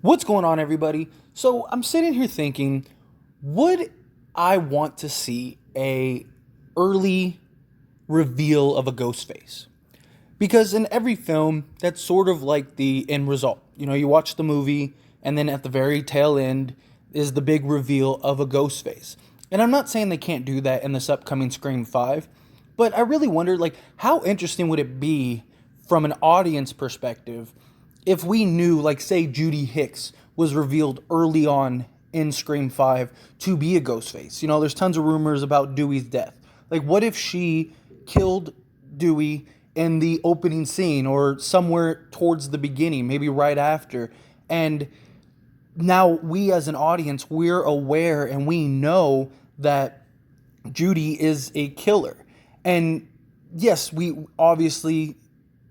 What's going on, everybody? So I'm sitting here thinking, would I want to see a early reveal of a Ghostface? Because in every film, that's sort of like the end result. You watch the movie, and then at the very tail end is the big reveal of a Ghostface. And I'm not saying they can't do that in this upcoming Scream 5, but I really wonder, how interesting would it be from an audience perspective if we knew, say, Judy Hicks was revealed early on in Scream 5 to be a Ghostface. There's tons of rumors about Dewey's death. What if she killed Dewey in the opening scene or somewhere towards the beginning, maybe right after? And now we as an audience, we're aware and we know that Judy is a killer. And yes, we obviously,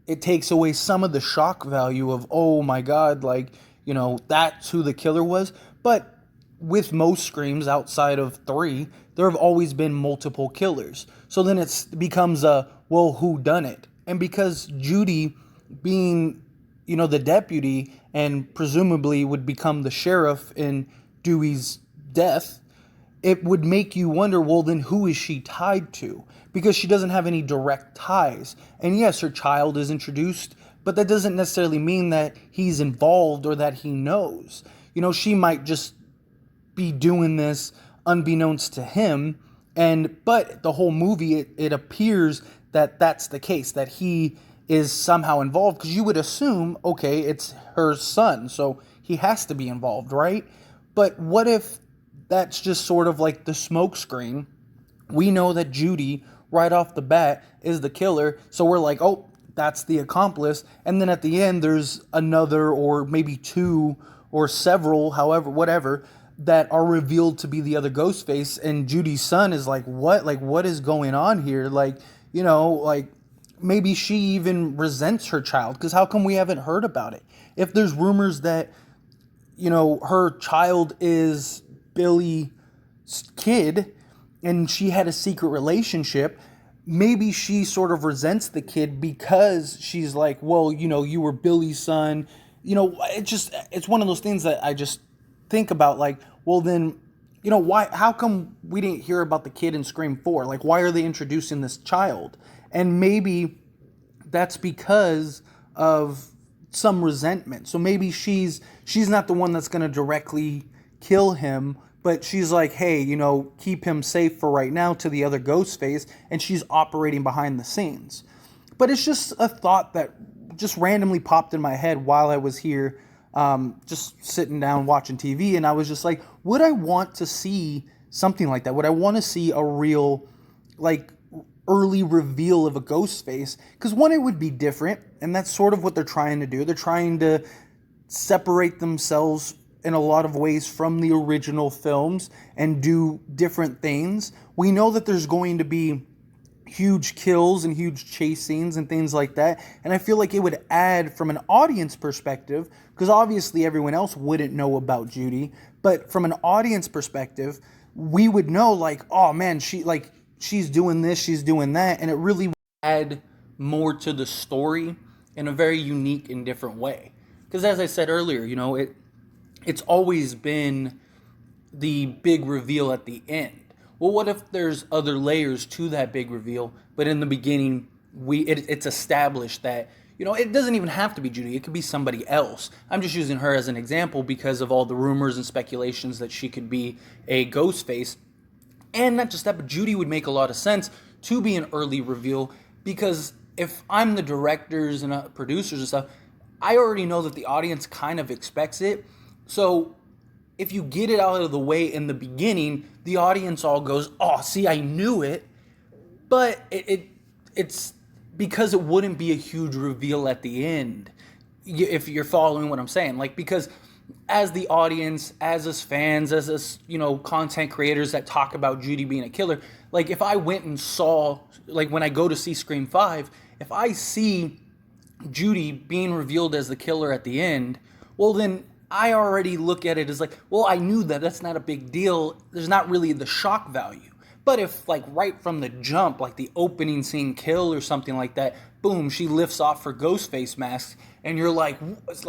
it takes away some of the shock value of, oh my God, that's who the killer was. But with most Screams outside of 3, there have always been multiple killers. So then it becomes who done it? And because Judy being, the deputy and presumably would become the sheriff in Dewey's death, it would make you wonder, well, then who is she tied to? Because she doesn't have any direct ties. And yes, her child is introduced, but that doesn't necessarily mean that he's involved or that he knows. She might just be doing this unbeknownst to him. But the whole movie, it appears that that's the case, that he is somehow involved, because you would assume, okay, it's her son, so he has to be involved, right? But what if that's just sort of like the smoke screen? We know that Judy, right off the bat, is the killer, so we're like, oh, that's the accomplice. And then at the end, there's another or maybe 2 or several, however, whatever, that are revealed to be the other Ghostface, and Judy's son is like, what? What is going on here? Maybe she even resents her child, because how come we haven't heard about it? If there's rumors that, her child is Billy's kid and she had a secret relationship, maybe she sort of resents the kid because she's like, well, you were Billy's son. It's one of those things that I just think about, well, then, why, how come we didn't hear about the kid in Scream 4? Why are they introducing this child? And maybe that's because of some resentment. So maybe she's not the one that's going to directly kill him, but she's like, hey, keep him safe for right now, to the other Ghostface, and she's operating behind the scenes. But it's just a thought that just randomly popped in my head while I was here, just sitting down watching TV, and I was just like, would I want to see something like that? Would I want to see a real, early reveal of a Ghostface? Because one, it would be different, and that's sort of what they're trying to do. They're trying to separate themselves in a lot of ways from the original films and do different things. We know that there's going to be huge kills and huge chase scenes and things like that, and I feel like it would add from an audience perspective, because obviously everyone else wouldn't know about Judy, but from an audience perspective, we would know, oh man, she's doing this, she's doing that, and it really would add more to the story in a very unique and different way. Because as I said earlier, it's always been the big reveal at the end. Well, what if there's other layers to that big reveal, but in the beginning, it's established that, it doesn't even have to be Judy. It could be somebody else. I'm just using her as an example because of all the rumors and speculations that she could be a Ghostface. And not just that, but Judy would make a lot of sense to be an early reveal, because if I'm the directors and producers and stuff, I already know that the audience kind of expects it. So if you get it out of the way in the beginning, the audience all goes, oh, see, I knew it. But it's because it wouldn't be a huge reveal at the end, if you're following what I'm saying. Because as the audience, as us fans, as us, content creators that talk about Judy being a killer, if I went and saw, when I go to see Scream 5, if I see Judy being revealed as the killer at the end, well, then I already look at it as well, I knew that. That's not a big deal. There's not really the shock value. But if, right from the jump, the opening scene kill or something like that, boom, she lifts off her Ghostface mask, and you're like, it's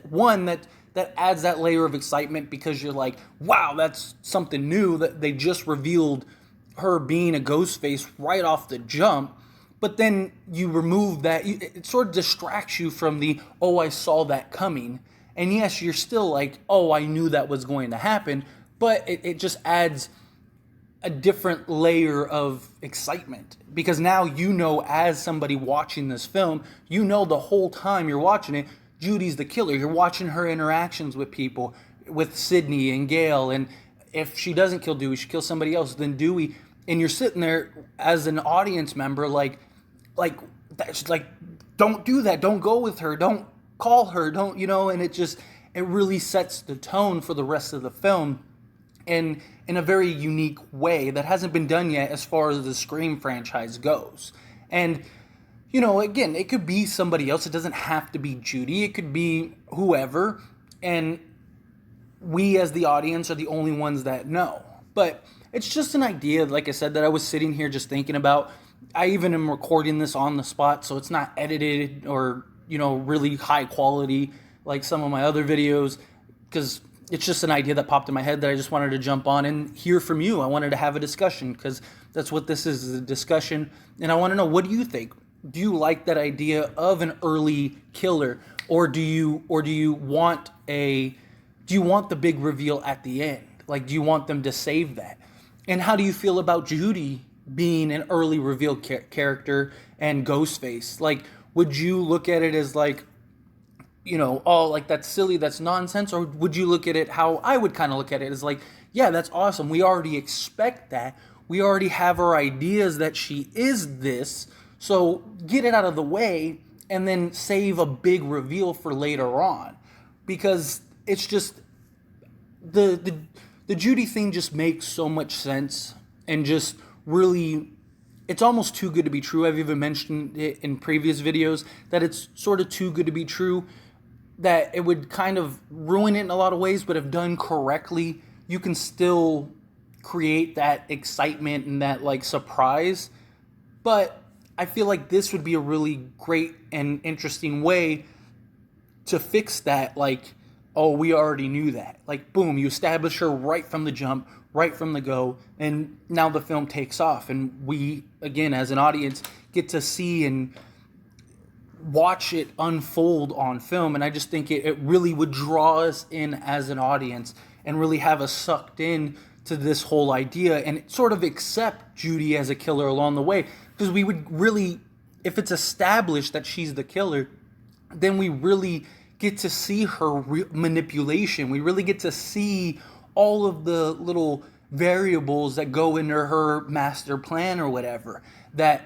one, that that adds that layer of excitement because you're like, wow, that's something new that they just revealed her being a Ghostface right off the jump. But then you remove that, it sort of distracts you from the, oh, I saw that coming. And yes, you're still like, oh, I knew that was going to happen, but it just adds a different layer of excitement because now you know, as somebody watching this film, you know the whole time you're watching it, Judy's the killer. You're watching her interactions with people, with Sydney and Gail, and if she doesn't kill Dewey, she kills somebody else, then Dewey, and you're sitting there as an audience member that's like, don't do that, don't go with her, don't call her, don't, and it really sets the tone for the rest of the film in a very unique way that hasn't been done yet as far as the Scream franchise goes. And, again, it could be somebody else. It doesn't have to be Judy. It could be whoever. And we as the audience are the only ones that know. But it's just an idea, like I said, that I was sitting here just thinking about. I even am recording this on the spot, so it's not edited or, really high quality like some of my other videos, because it's just an idea that popped in my head that I just wanted to jump on and hear from you. I wanted to have a discussion because that's what this is a discussion. And I want to know, what do you think? Do you like that idea of an early killer, or do you want the big reveal at the end? Like, do you want them to save that? And how do you feel about Judy being an early reveal character and Ghostface? Like, would you look at it as like, oh, like that's silly, that's nonsense? Or would you look at it how I would kind of look at it as like, yeah, that's awesome. We already expect that. We already have our ideas that she is this. So get it out of the way and then save a big reveal for later on. Because it's just, the Judy thing just makes so much sense and just really, it's almost too good to be true. I've even mentioned it in previous videos that it's sort of too good to be true, that it would kind of ruin it in a lot of ways, but if done correctly, you can still create that excitement and that like surprise. But I feel like this would be a really great and interesting way to fix that. Like, oh, we already knew that. Like, boom, you establish her right from the jump, right from the go, and now the film takes off. And we, again, as an audience, get to see and watch it unfold on film. And I just think it really would draw us in as an audience and really have us sucked in to this whole idea and sort of accept Judy as a killer along the way. Because we would really, if it's established that she's the killer, then we really get to see her manipulation. We really get to see all of the little variables that go into her master plan or whatever that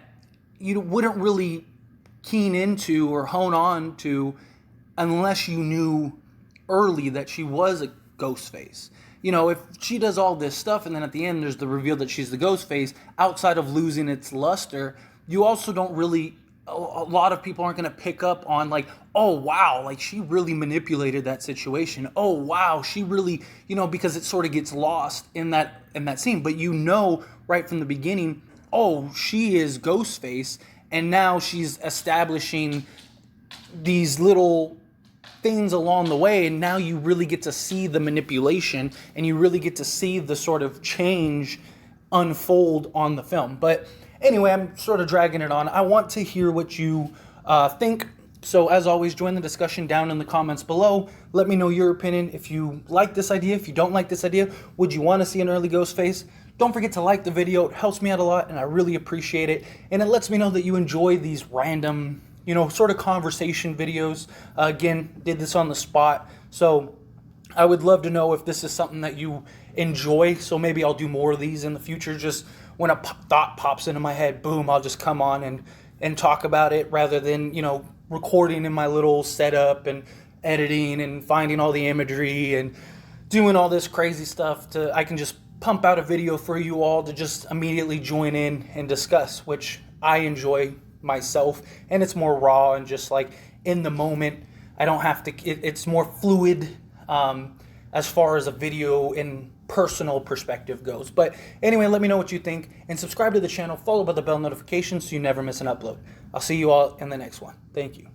you wouldn't really keen into or hone on to unless you knew early that she was a Ghostface. If she does all this stuff and then at the end there's the reveal that she's the Ghostface, outside of losing its luster, you also don't really, a lot of people aren't going to pick up on like, oh wow, like she really manipulated that situation. Oh wow, she really, because it sort of gets lost in that scene. But right from the beginning, oh, she is Ghostface, and now she's establishing these little things along the way, and now you really get to see the manipulation and you really get to see the sort of change unfold on the film. But anyway, I'm sort of dragging it on. I want to hear what you think. So as always, join the discussion down in the comments below. Let me know your opinion. If you like this idea, if you don't like this idea, would you want to see an early Ghostface? Don't forget to like the video. It helps me out a lot and I really appreciate it. And it lets me know that you enjoy these random, sort of conversation videos. Again, did this on the spot. So I would love to know if this is something that you enjoy. So maybe I'll do more of these in the future. Just when a thought pops into my head, boom, I'll just come on and talk about it rather than, recording in my little setup and editing and finding all the imagery and doing all this crazy stuff. I can just pump out a video for you all to just immediately join in and discuss, which I enjoy myself, and it's more raw and just like in the moment. I don't have to, it's more fluid as far as a video and personal perspective goes. But anyway, let me know what you think and subscribe to the channel, followed by the bell notification so you never miss an upload. I'll see you all in the next one. Thank you.